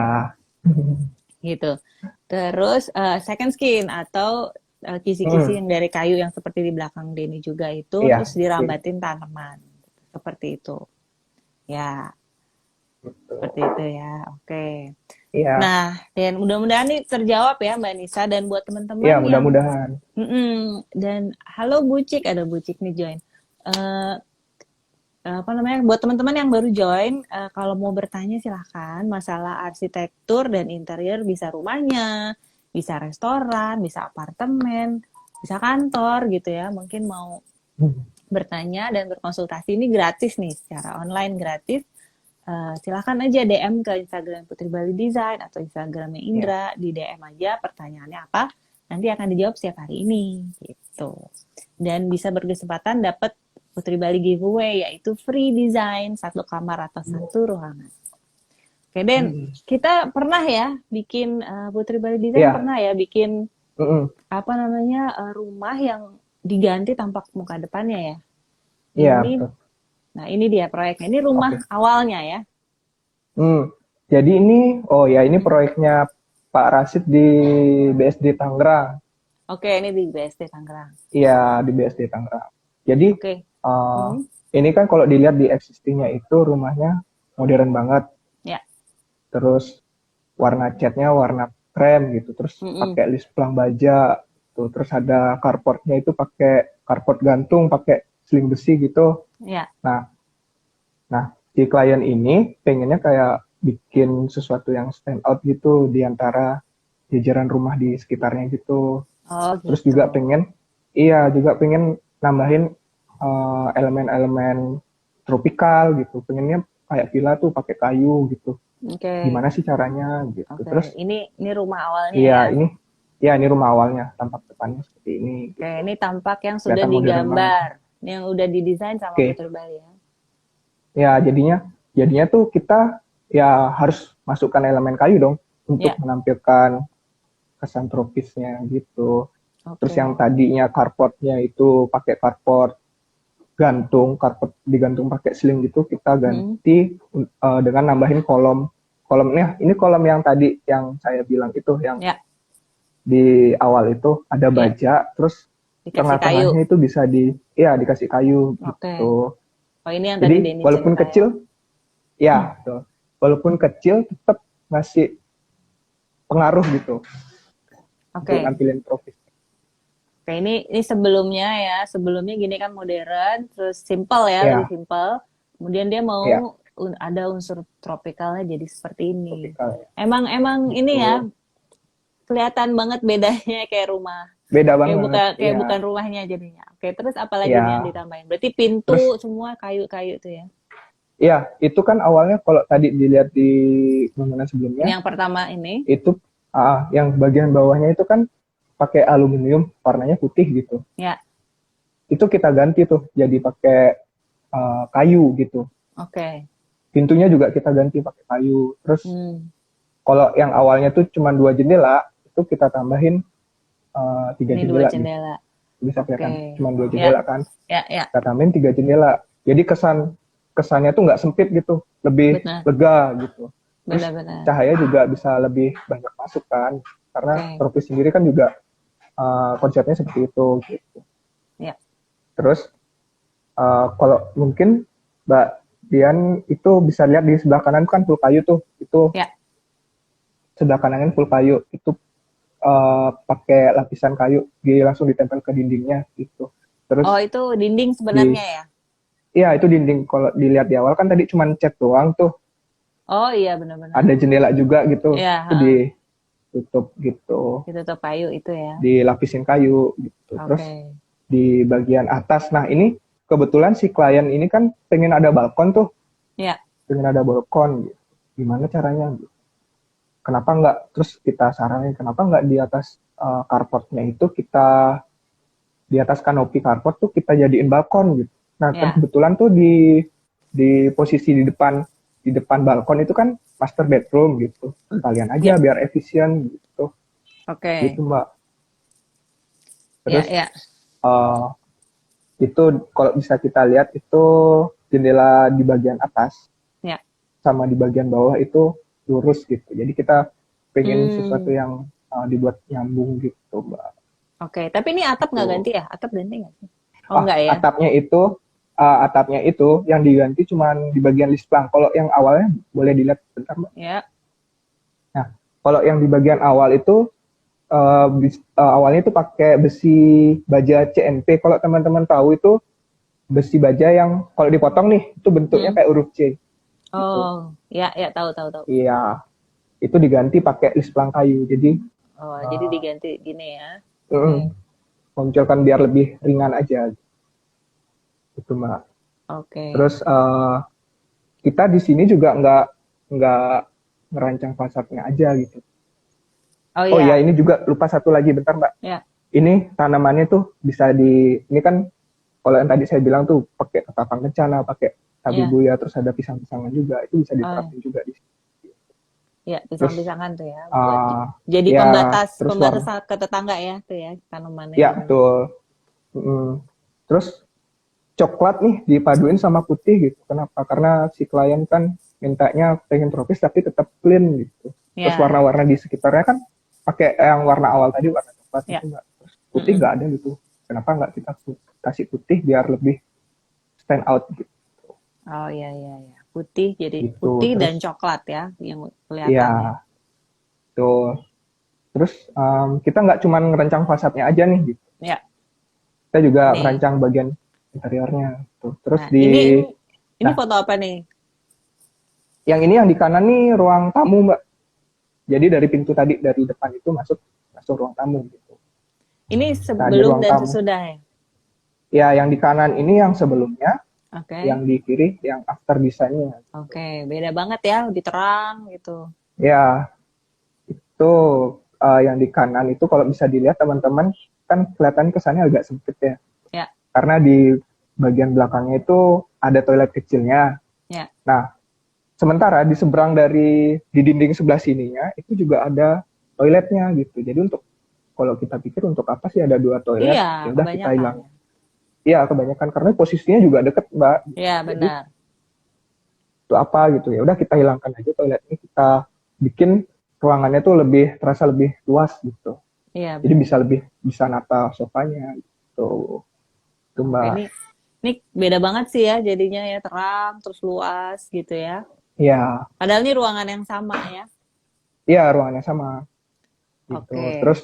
gitu. Terus second skin atau kisi-kisi Hmm, yang dari kayu yang seperti di belakang Denny juga itu terus iya, kayak gitu. dirambatin tanaman. Seperti itu. Ya, seperti Betul. itu ya. Oke. Iya, Nah, dan mudah-mudahan nih terjawab ya Mbak Nisa dan buat iya teman-teman yang mudah-mudahan. dan halo Bucik ada Bucik nih join. Eh apa namanya buat teman-teman yang baru join kalau mau bertanya silahkan masalah arsitektur dan interior bisa rumahnya, bisa restoran, bisa apartemen, bisa kantor gitu ya. Mungkin mau bertanya dan berkonsultasi ini gratis nih secara online gratis. Silahkan aja DM ke Instagram Putri Bali Design atau Instagramnya Iya, Indra di DM aja pertanyaannya apa nanti akan dijawab setiap hari ini gitu dan bisa berkesempatan dapat Putri Bali giveaway yaitu free design satu kamar atau satu ruangan. Oke Den, hmm, kita pernah ya bikin Putri Bali Design iya, pernah ya bikin mm-mm. apa namanya rumah yang diganti tampak muka depannya ya. Iya, Ini betul. nah ini dia proyeknya. Ini rumah Oke. awalnya ya. Jadi ini, oh ya ini proyeknya Pak Rasid di BSD Tangerang. Oke, ini di BSD Tangerang. Iya, di BSD Tangerang. Jadi Oke. eh, Hmm. ini kan kalau dilihat di existingnya itu rumahnya modern banget. Ya. Terus warna catnya warna krem gitu. Terus pakai list pelang baja. Tuh. Terus ada carportnya itu pakai carport gantung, pakai seling besi gitu. Ya. Nah, si klien ini pengennya kayak bikin sesuatu yang stand out gitu di antara jajaran rumah di sekitarnya gitu. Oh, Terus gitu. juga pengen nambahin elemen-elemen tropikal gitu. Pengennya kayak villa tuh pakai kayu gitu. Oke. Gimana sih caranya gitu. Oke. Terus Ini rumah awalnya iya ya. ini rumah awalnya, tampak depannya seperti ini. Oke, ini tampak yang sudah Kelihatan modern banget. digambar, yang udah didesain sama Oke. Putri Bali ya. Ya, jadinya tuh kita ya harus masukkan elemen kayu dong untuk Ya. menampilkan kesan tropisnya gitu. Oke. Terus yang tadinya carportnya itu pakai carport digantung pakai sling gitu, kita ganti dengan nambahin kolomnya. Ini kolom yang tadi yang saya bilang itu yang Ya. di awal itu ada baja, terus Dikasih tengah-tengahnya kayu. itu bisa dikasih kayu gitu. Oh, ini yang Jadi tadi Denny walaupun ceritain. kecil, ya, betul. Walaupun kecil tetap ngasih pengaruh gitu Oke. untuk nampilin tropis. Oke, ini sebelumnya ya. Sebelumnya gini kan modern, terus simple ya, Ya. lebih simple. Kemudian dia mau Ya. ada unsur tropikalnya jadi seperti ini. Tropikal, ya. Emang Gitu. ini ya kelihatan banget bedanya kayak rumah. Beda banget. Kayak ya. bukan rumahnya jadinya. Oke, terus apalagi Ya. nih yang ditambahin? Berarti pintu Terus, semua kayu-kayu tuh ya. Iya, itu kan awalnya kalau tadi dilihat di bangunan sebelumnya, Yang pertama ini. itu yang bagian bawahnya itu kan pakai aluminium, warnanya putih gitu. Ya. Itu kita ganti tuh, jadi pakai kayu gitu. Oke. Pintunya juga kita ganti pakai kayu. Terus kalau yang awalnya tuh cuma 2 jendela, itu kita tambahin 3 Ini jendela. 2 jendela. Gitu. Bisa kelihatan, cuma 2 Ya. jendela kan. Ya. Kita tambahin 3 jendela. Jadi kesannya tuh nggak sempit gitu, lebih lega gitu. Terus Benar-benar. cahaya juga bisa lebih banyak masuk kan, karena tropis sendiri kan juga konsepnya seperti itu gitu. Ya. Terus kalau mungkin Mbak Dian itu bisa lihat di sebelah kanan kan full kayu tuh, itu ya. Sebelah kanan full kayu, itu pakai lapisan kayu, dia langsung ditempel ke dindingnya gitu. Terus itu dinding sebenarnya ya? Iya, itu dinding. Kalau dilihat di awal kan tadi cuma cat doang tuh. Oh iya, benar-benar. Ada jendela juga gitu. Ya, itu ditutup gitu. Ditutup kayu itu ya. Dilapisin kayu gitu. Terus di bagian atas, nah ini kebetulan si klien ini kan pengen ada balkon tuh. Iya. Pengen ada balkon gitu. Gimana caranya gitu. Kenapa nggak, terus kita saranin kenapa nggak di atas carportnya itu kita, di atas kanopi carport tuh kita jadiin balkon gitu. Nah, kebetulan tuh di posisi di depan balkon itu kan master bedroom gitu. Kalian aja biar efisien gitu. Oke. Gitu, Mbak. Terus itu kalau bisa kita lihat itu jendela di bagian atas sama di bagian bawah itu lurus gitu. Jadi kita pengen sesuatu yang dibuat nyambung gitu, Mbak. Oke, tapi ini atap nggak ganti ya? Atap ganti nggak sih? Oh, enggak ya? Atapnya itu yang diganti cuma di bagian list pelang. Kalau yang awalnya boleh dilihat bentar, Mbak. Ya. Nah, kalau yang di bagian awal itu awalnya itu pakai besi baja CNP. Kalau teman-teman tahu itu besi baja yang kalau dipotong nih itu bentuknya kayak huruf C. Oh, gitu. Ya, tahu. Iya, itu diganti pakai list pelang kayu. Jadi jadi diganti gini ya. Munculkan biar lebih ringan aja. Itu, Mbak. Oke. Terus kita di sini juga nggak ngerancang fasadnya aja gitu. Oh ya, ini juga lupa satu lagi, bentar, Mbak. Ya. Ini tanamannya tuh bisa ini kan kalau yang tadi saya bilang tuh pakai ketapang kencana, pakai tabebuya, terus ada pisang-pisangan juga, itu bisa diterapin juga di sini. Ya, pisang-pisangan tuh ya. Jadi pembatas ke tetangga ya, tuh ya tanamannya. Ya, betul. Terus coklat nih dipaduin sama putih gitu. Kenapa? Karena si klien kan mintanya pengen tropis tapi tetap clean gitu. Terus warna-warna di sekitarnya kan pakai yang warna awal tadi, warna coklat itu enggak. Terus putih nggak ada gitu. Kenapa nggak kita kasih putih biar lebih stand out gitu. Oh iya iya iya. Putih jadi Gitu. putih Terus dan coklat ya yang kelihatannya. ya tuh. Terus kita nggak cuma ngerancang fasadnya aja nih, gitu. Ya, Kita juga ini. ngerancang bagian interiornya. Tuh. Terus Nah, di, ini nah foto apa nih? yang ini yang di kanan nih ruang tamu Mbak. Jadi dari pintu tadi dari depan itu masuk masuk ruang tamu gitu. Ini Nah di sebelum ruang dan tamu, sesudah ya? ya yang di kanan ini yang sebelumnya, Oke. yang di kiri yang after desainnya. Oke, beda banget ya, lebih terang gitu. Ya itu yang di kanan itu kalau bisa dilihat teman-teman kan kelihatan kesannya agak sempit ya. Ya, Karena di bagian belakangnya itu ada toilet kecilnya. ya. Nah, sementara di seberang dari di dinding sebelah sininya itu juga ada toiletnya gitu. Jadi untuk kalau kita pikir untuk apa sih ada dua toilet? Iya, Ya udah kita kebanyakan hilang. ya. Iya, kebanyakan karena posisinya juga deket, Mbak. Iya, Jadi benar. itu apa gitu ya? Udah kita hilangkan aja toiletnya, kita bikin ruangannya tuh lebih terasa lebih luas gitu. Iya, Jadi benar. bisa nata sofanya gitu. Itu Oke, Mbak. ini beda banget sih ya jadinya ya, terang terus luas gitu ya. Iya, Padahal ini ruangan yang sama ya. iya ruangannya sama gitu. Oke. Terus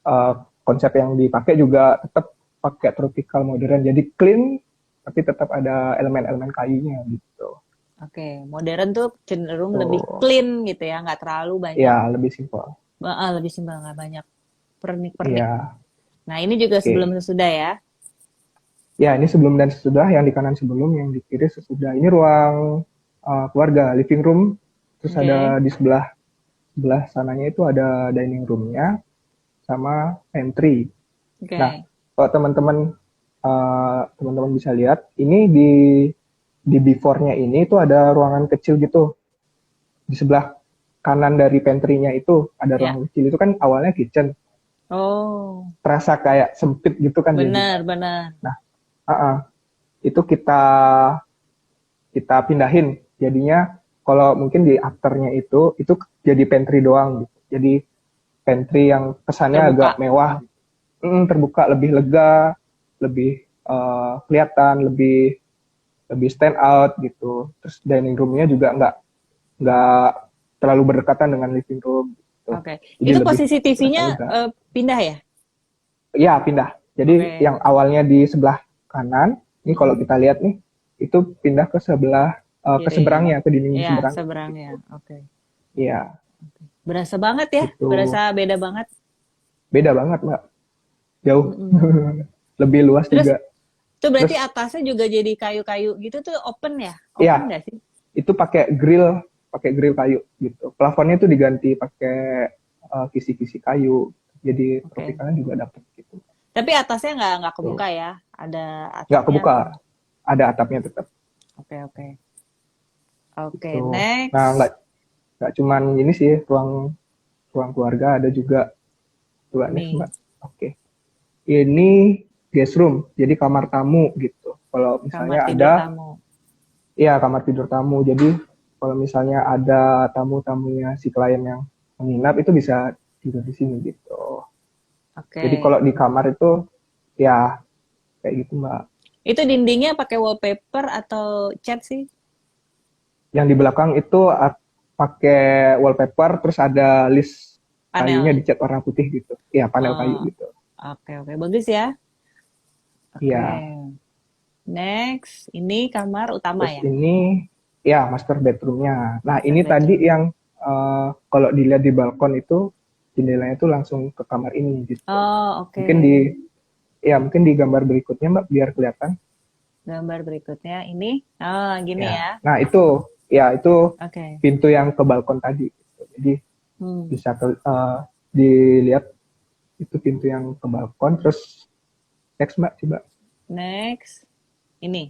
uh, konsep yang dipakai juga tetap pakai tropical modern. Jadi clean tapi tetap ada elemen-elemen kayunya gitu. Oke, modern tuh cenderung lebih Tuh. clean gitu ya, nggak terlalu banyak, Ya, lebih simpel. lebih simpel, nggak banyak pernik-pernik. Iya, Nah, ini juga sebelum oke. sesudah ya. Ya, ini sebelum dan sesudah, yang di kanan sebelum, yang di kiri sesudah. Ini ruang keluarga, living room. Terus ada Oke, di sebelah sebelah sananya itu ada dining roomnya sama pantry. Nah, oke. kalau teman-teman bisa lihat, ini di before-nya ini itu ada ruangan kecil gitu. Di sebelah kanan dari pantry-nya itu ada Ya. ruangan kecil. Itu kan awalnya kitchen. Oh, Terasa kayak sempit gitu kan jadinya. benar, benar. Nah, uh-uh, itu kita kita pindahin. Jadinya kalau mungkin di afternya itu jadi pantry doang gitu. Jadi pantry yang kesannya agak Terbuka. mewah, terbuka, lebih lega, lebih kelihatan, lebih lebih stand out gitu. Terus dining roomnya juga nggak terlalu berdekatan dengan living room gitu. Oke. Jadi Itu lebih posisi terasa TV-nya lega. pindah ya? Ya pindah. Jadi Oke. yang awalnya di sebelah kanan, ini kalau Mm-mm. kita lihat nih, itu pindah ke sebelah ke Kiri. seberangnya, ke dinding Ya, seberang seberangnya. gitu. Oke. Iya, Berasa banget ya, gitu. berasa beda banget. Beda banget, Mbak. Jauh. Mm-mm. Lebih luas Terus juga. itu berarti Terus atasnya juga jadi kayu-kayu gitu tuh open ya? Open ya, nggak sih? itu pakai grill kayu gitu. Plafonnya itu diganti pakai kisi-kisi kayu. Jadi Oke. tropikalnya juga dapet gitu. Tapi atasnya nggak Tuh. kebuka ya? Ada Nggak atapnya kebuka, atau? ada atapnya tetap Oke, oke. Oke, gitu. Nah, next. nggak cuman ini sih ruang ruang keluarga, ada juga dua next Ini Mbak. Oke. Ini guest room, jadi kamar tamu gitu. Kalau kamar misalnya tidur ada, tamu. ya kamar tidur tamu. Jadi kalau misalnya ada tamu-tamunya si klien yang menginap itu bisa tidur di sini gitu. Jadi Oke. kalau di kamar itu ya kayak gitu Mbak. Itu dindingnya pakai wallpaper atau cat sih? Yang di belakang itu pakai wallpaper, terus ada list kayunya Panel. dicat warna putih gitu. Iya, panel kayu Oh, gitu. oke, oke. Bagus ya. Oke. Iya. Next, ini kamar utama Terus ya? ini ya master bedroomnya. Nah Master ini tadi bedroom. yang kalau dilihat di balkon itu jendelanya itu langsung ke kamar ini gitu. Oh, oke. Mungkin mungkin di gambar berikutnya Mbak biar kelihatan. Gambar berikutnya ini. Oh, gini Ya. ya. Nah itu Oke. pintu yang ke balkon tadi. Gitu. Jadi Hmm. bisa dilihat itu pintu yang ke balkon. Terus next Mbak coba. Next, ini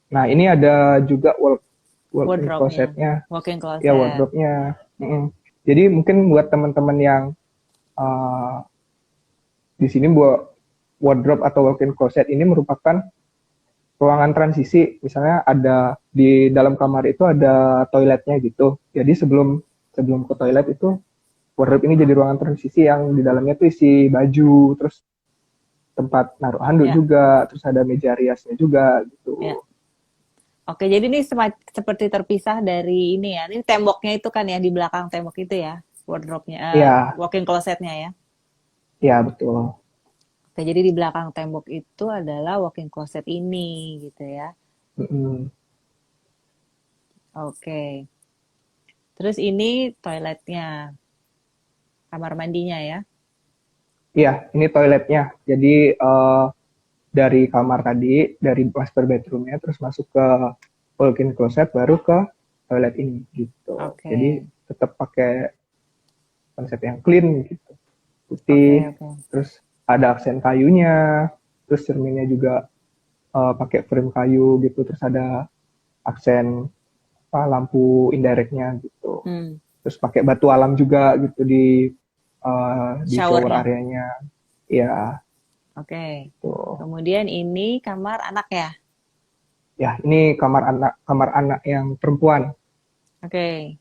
Nah ini ada juga walk-in wardrobe-nya. closet-nya, Walk-in ya closet. wardrobe-nya. Jadi mungkin buat teman-teman yang uh, di sini buat wardrobe atau walk-in closet ini merupakan ruangan transisi. Misalnya ada di dalam kamar itu ada toiletnya gitu. Jadi sebelum sebelum ke toilet itu wardrobe ini jadi ruangan transisi yang di dalamnya tuh isi baju, terus tempat naruh handuk Ya, juga, terus ada meja riasnya juga ya. gitu. Oke, jadi ini seperti terpisah dari ini ya. Ini temboknya itu kan ya, di belakang tembok itu ya, wardrobe-nya, Iya, walk-in closet-nya ya. iya betul. Oke, jadi di belakang tembok itu adalah walk-in closet ini gitu ya. Mm-mm. Oke. Terus ini toiletnya, kamar mandinya ya. Iya, ini toiletnya. Jadi dari kamar tadi, dari master bedroomnya, terus masuk ke walk-in closet, baru ke toilet ini gitu. Jadi Oke. tetap pakai konsep yang clean gitu, Oke, putih, oke. terus ada aksen kayunya, terus cerminnya juga pakai frame kayu gitu, terus ada aksen lampu indirectnya gitu. Hmm, Terus pakai batu alam juga gitu di shower showernya. areanya. Ya, Oke. tuh. Kemudian ini kamar anak ya. Ya, ini kamar anak yang perempuan. Oke.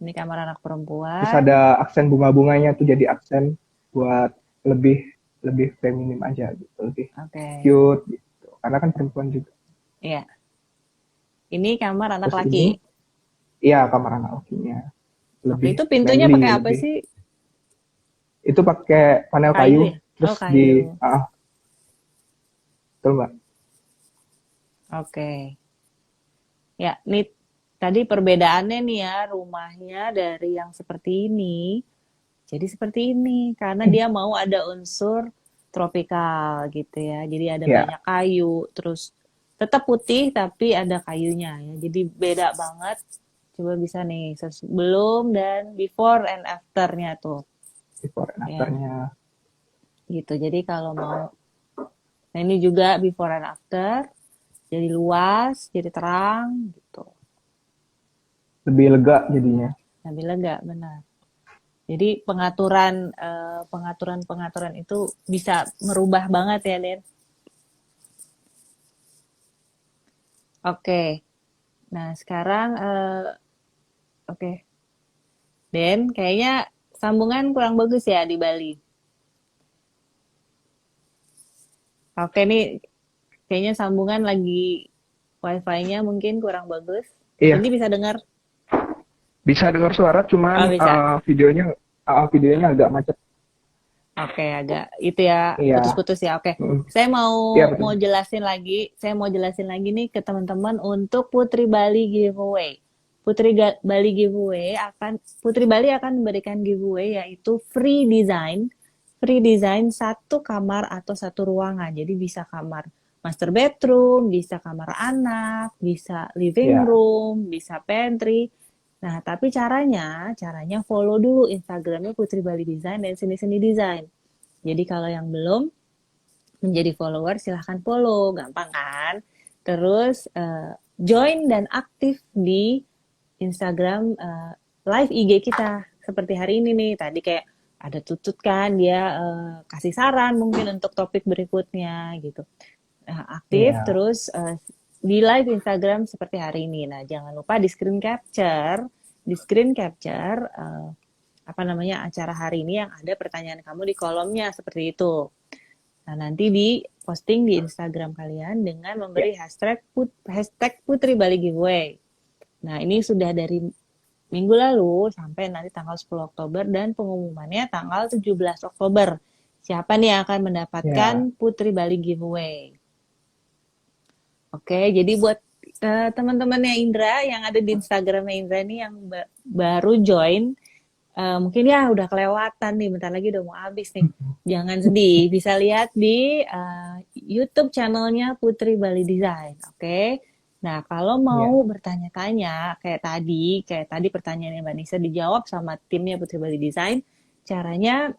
Ini kamar anak Terus perempuan. ada aksen bunga-bunganya tuh jadi aksen buat lebih lebih feminim aja gitu, lebih Oke. cute gitu. Karena kan perempuan juga. Iya. Ini kamar anak Terus laki. ini, iya kamar anak lakinya Oke, lebih itu pintunya manly, pakai apa lebih sih? itu pakai panel Kayu kayu. ya? Terus Oh, kayu. betul mbak. Oke. Ya, nih tadi perbedaannya nih ya, rumahnya dari yang seperti ini jadi seperti ini karena dia mau ada unsur tropikal gitu ya. Jadi ada Ya, banyak kayu, terus tetap putih tapi ada kayunya ya. Jadi beda banget. Coba bisa nih sebelum dan before and afternya tuh before and ya afternya gitu. Jadi kalau mau, nah ini juga before and after, jadi luas, jadi terang gitu. lebih lega jadinya. Lebih lega, benar. Jadi pengaturan itu bisa merubah banget ya, Den. Oke. Nah, sekarang oke. Den, kayaknya sambungan kurang bagus ya di Bali. Oke, nih kayaknya sambungan lagi wifi-nya mungkin kurang bagus. Ini Iya, bisa dengar? bisa dengar suara, cuman Oh, bisa. videonya agak macet. Oke, agak itu ya Iya, putus-putus ya. Oke. mm, Saya mau iya betul. mau jelasin lagi, saya mau jelasin lagi nih ke teman-teman untuk Putri Bali giveaway. Bali giveaway Putri Bali akan memberikan giveaway yaitu free design. Free design satu kamar atau satu ruangan. Jadi bisa kamar master bedroom, bisa kamar anak, bisa living Iya, room, bisa pantry. Nah, tapi caranya follow dulu Instagramnya Putri Bali Design dan Seni Seni Design. Jadi kalau yang belum menjadi follower silahkan follow, gampang kan? Terus join dan aktif di Instagram live IG kita seperti hari ini nih. Tadi kayak ada tutut kan dia kasih saran mungkin untuk topik berikutnya gitu. Aktif iya, terus di live Instagram seperti hari ini. Nah, jangan lupa di screen capture apa namanya acara hari ini yang ada pertanyaan kamu di kolomnya seperti itu. Nah, nanti di posting di Instagram kalian dengan iya, memberi hashtag Putri Bali Giveaway. Nah, ini sudah dari minggu lalu sampai nanti tanggal 10 Oktober dan pengumumannya tanggal 17 Oktober. Siapa nih yang akan mendapatkan iya, Putri Bali Giveaway? Oke, jadi buat teman-temannya Indra yang ada di Instagramnya Indra nih yang baru join, mungkin ya udah kelewatan nih, bentar lagi udah mau habis nih. Jangan sedih, bisa lihat di YouTube channelnya Putri Bali Design, oke? Nah, kalau mau iya, bertanya-tanya kayak tadi pertanyaannya Mbak Nisa dijawab sama timnya Putri Bali Design, caranya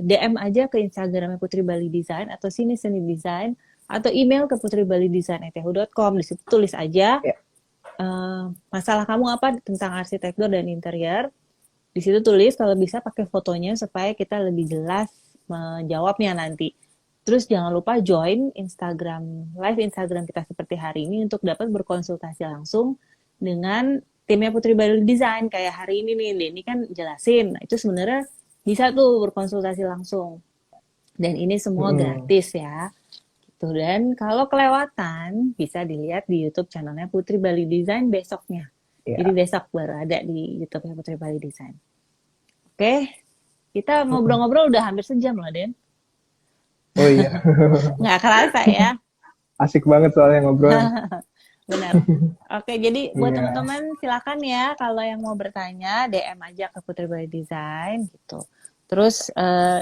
DM aja ke Instagramnya Putri Bali Design atau Sini Seni Design atau email ke putriballydesign@yahoo.com. Di situ tulis aja iya, masalah kamu apa tentang arsitektur dan interior. Di situ tulis kalau bisa pakai fotonya supaya kita lebih jelas menjawabnya nanti. Terus jangan lupa join live Instagram kita seperti hari ini untuk dapat berkonsultasi langsung dengan timnya Putri Bali Design. Kayak hari ini nih, ini kan jelasin. Nah, itu sebenarnya bisa tuh berkonsultasi langsung. Dan ini semua Mm-mm. gratis ya. Gitu. Dan kalau kelewatan bisa dilihat di YouTube channelnya Putri Bali Design besoknya. Jadi Ya. besok baru ada di YouTube-nya Putri Bali Design. Oke, kita Mm-mm. ngobrol-ngobrol udah hampir sejam loh, Den. Oh iya, Nggak kerasa ya. asik banget soalnya ngobrol. Benar. Oke, jadi buat Iya. teman-teman silakan ya kalau yang mau bertanya DM aja ke Putri Bali Design gitu. Terus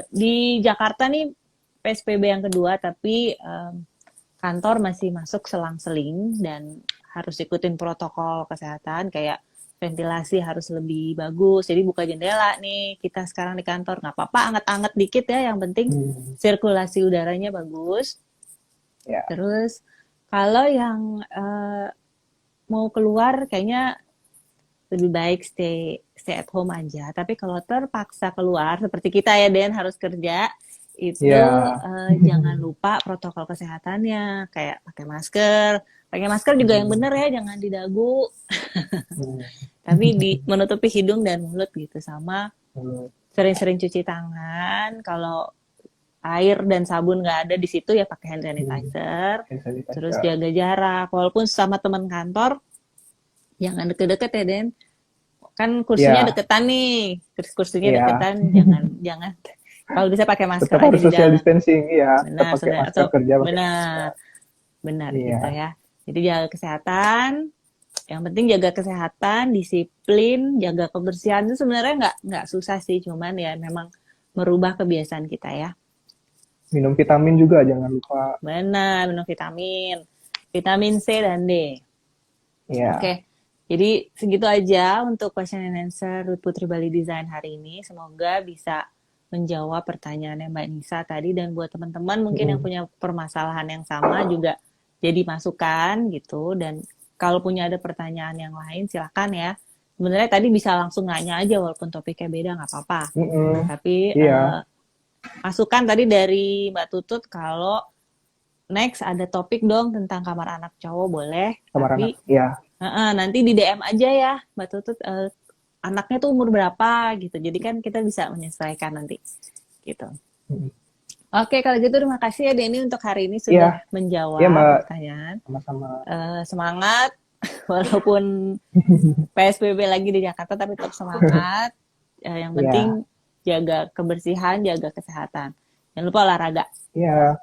di Jakarta nih PSBB yang kedua tapi kantor masih masuk selang-seling dan harus ikutin protokol kesehatan kayak ventilasi harus lebih bagus. Jadi buka jendela nih kita sekarang di kantor nggak apa-apa anget-anget dikit ya. Yang penting Hmm. sirkulasi udaranya bagus. Ya. Terus kalau yang mau keluar kayaknya lebih baik stay at home aja. Tapi kalau terpaksa keluar seperti kita ya Den harus kerja itu Ya. jangan lupa protokol kesehatannya kayak pakai masker. Pakai masker juga yang Hmm. benar ya, jangan di dagu, Hmm. tapi di menutupi hidung dan mulut gitu sama Hmm. sering-sering cuci tangan. Kalau air dan sabun nggak ada di situ ya pakai hand Hmm. sanitizer. Hand Terus sanitizer. jaga jarak. Walaupun sama teman kantor jangan deket-deket ya Den. Kan kursinya Ya. deketan nih, kursinya Ya. deketan, jangan jangan. Kalau bisa pakai masker Tetap aja harus di social dalam. distancing. Iya. Tetap Benar, pakai saudara. masker Atau kerja, pakai benar, masker. benar gitu Iya. ya. Jadi jaga kesehatan. Yang penting jaga kesehatan, disiplin, jaga kebersihan itu sebenarnya nggak susah sih, cuman ya memang merubah kebiasaan kita ya. Minum vitamin juga jangan lupa. Benar, minum vitamin, vitamin C dan D. Iya. Oke, jadi segitu aja untuk question and answer with Putri Bali Design hari ini. Semoga bisa menjawab pertanyaannya Mbak Nisa tadi dan buat teman-teman mungkin yang Mm-mm. punya permasalahan yang sama juga jadi masukan gitu dan kalau punya ada pertanyaan yang lain silakan ya. Sebenarnya tadi bisa langsung nanya aja walaupun topiknya beda nggak apa-apa. Mm-mm. Tapi Iya. masukan tadi dari Mbak Tutut kalau next ada topik dong tentang kamar anak cowok boleh, Kamar anak. tapi Iya. nanti di DM aja ya, Mbak Tutut. Anaknya tuh umur berapa gitu. Jadi kan kita bisa menyesuaikan nanti gitu. Mm-mm. Oke, kalau gitu terima kasih ya Denny untuk hari ini Iya. sudah Iya menjawab Mbak. pertanyaan. Sama-sama. Semangat walaupun PSBB lagi di Jakarta tapi tetap semangat. Yang penting Iya. jaga kebersihan, jaga kesehatan. Jangan lupa olahraga. Iya.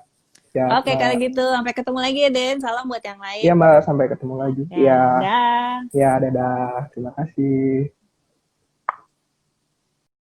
Siap Oke, kalau Mbak. gitu sampai ketemu lagi ya Den. Salam buat yang Iya lain. Mbak. Sampai ketemu lagi. Iya. Ya, dah. Ya, dadah. Terima kasih.